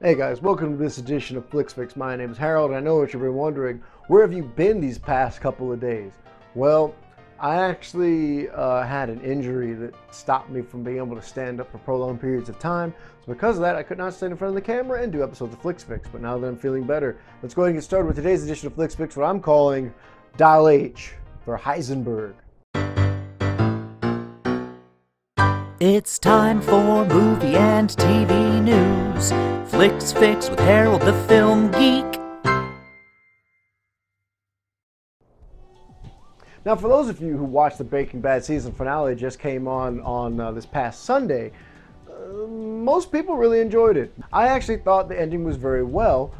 Hey guys, welcome to this edition of Flix. My name is Harold, and I know what you've been wondering, where have you been these past couple of days? Well, I actually had an injury that stopped me from being able to stand up for prolonged periods of time. So because of that, I could not stand in front of the camera and do episodes of Flix. But now that I'm feeling better, let's go ahead and get started with today's edition of Flix, what I'm calling Dial H for Heisenberg. It's time for movie and TV news. Flix Fix with Harold the Film Geek. Now, for those of you who watched the Breaking Bad season finale, just came on this past Sunday, most people really enjoyed it. I actually thought the ending was very well,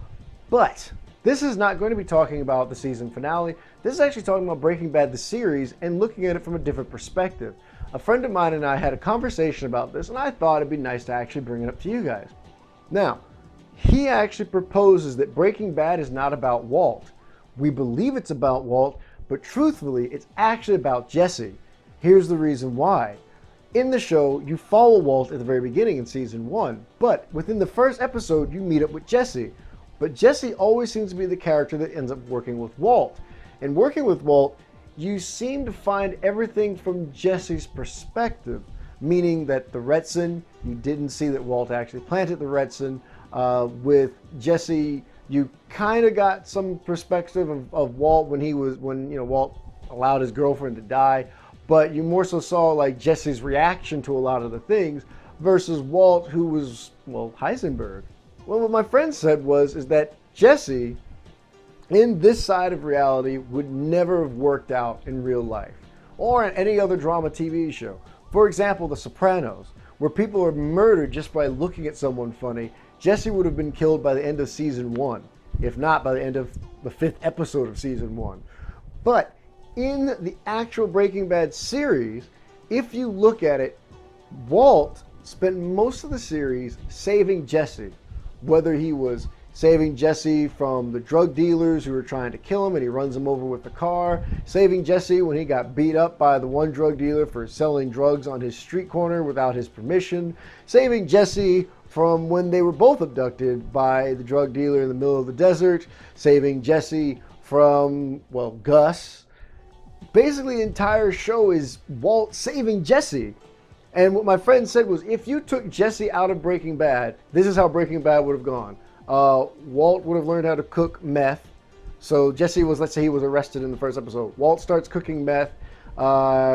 but this is not going to be talking about the season finale. This is actually talking about Breaking Bad, the series, and looking at it from a different perspective. A friend of mine and I had a conversation about this, and I thought it'd be nice to actually bring it up to you guys. Now, he actually proposes that Breaking Bad is not about Walt. We believe it's about Walt, but truthfully, it's actually about Jesse. Here's the reason why. In the show, you follow Walt at the very beginning in season 1, but within the first episode, you meet up with Jesse. But Jesse always seems to be the character that ends up working with Walt. And working with Walt, you seem to find everything from Jesse's perspective, meaning that the Retson, you didn't see that Walt actually planted the Retson. With Jesse, you kind of got some perspective of Walt when Walt allowed his girlfriend to die, but you more so saw like Jesse's reaction to a lot of the things versus Walt, who was, well, Heisenberg. Well, what my friend said is that Jesse, in this side of reality, would never have worked out in real life or in any other drama TV show. For example, The Sopranos, where people are murdered just by looking at someone funny. Jesse would have been killed by the end of season 1, if not by the end of the 5th episode of season 1. But in the actual Breaking Bad series, if you look at it, Walt spent most of the series saving Jesse, whether he was saving Jesse from the drug dealers who were trying to kill him and he runs him over with the car, saving Jesse when he got beat up by the one drug dealer for selling drugs on his street corner without his permission, saving Jesse from when they were both abducted by the drug dealer in the middle of the desert, saving Jesse from, well, Gus. Basically, the entire show is Walt saving Jesse. And what my friend said was, if you took Jesse out of Breaking Bad, this is how Breaking Bad would have gone. Walt would have learned how to cook meth. So Jesse was, let's say he was arrested in the first episode. Walt starts cooking meth.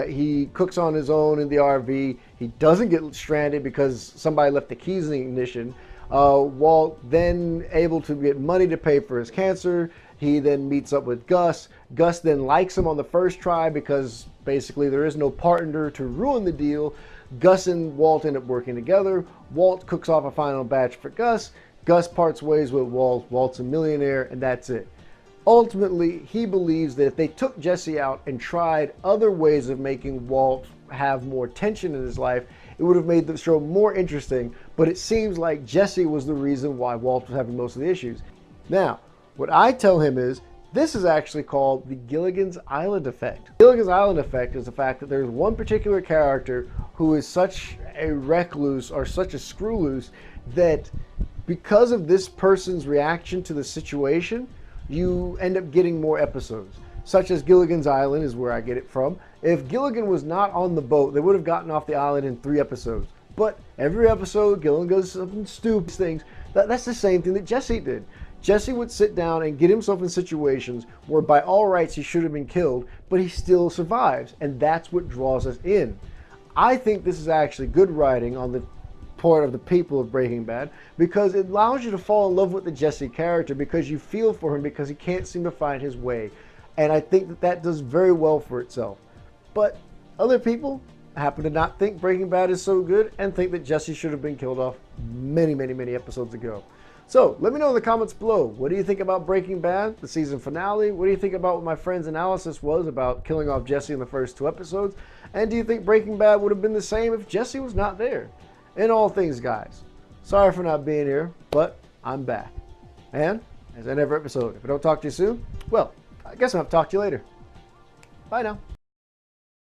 He cooks on his own in the RV. He doesn't get stranded because somebody left the keys in the ignition. Walt then able to get money to pay for his cancer. He then meets up with Gus. Gus then likes him on the first try because basically there is no partner to ruin the deal. Gus and Walt end up working together. Walt cooks off a final batch for Gus. Gus parts ways with Walt. Walt's a millionaire, and that's it. Ultimately, he believes that if they took Jesse out and tried other ways of making Walt have more tension in his life, it would have made the show more interesting, but it seems like Jesse was the reason why Walt was having most of the issues. Now, what I tell him is, this is actually called the Gilligan's Island effect. Gilligan's Island effect is the fact that there's one particular character who is such a recluse or such a screw loose that because of this person's reaction to the situation, you end up getting more episodes, such as Gilligan's Island is where I get it from. If Gilligan was not on the boat, they would have gotten off the island in 3 episodes. But every episode, Gilligan does something stupid things. That's the same thing that Jesse did. Jesse would sit down and get himself in situations where by all rights he should have been killed, but he still survives, and that's what draws us in. I think this is actually good writing on the part of the people of Breaking Bad because it allows you to fall in love with the Jesse character because you feel for him because he can't seem to find his way. And I think that does very well for itself. But other people happen to not think Breaking Bad is so good and think that Jesse should have been killed off many episodes ago. So let me know in the comments below. What do you think about Breaking Bad, the season finale? What do you think about what my friend's analysis was about killing off Jesse in the first 2 episodes? And do you think Breaking Bad would have been the same if Jesse was not there? In all things, guys, sorry for not being here, but I'm back. And as in every episode, if I don't talk to you soon, well, I guess I'll talk to you later. Bye now.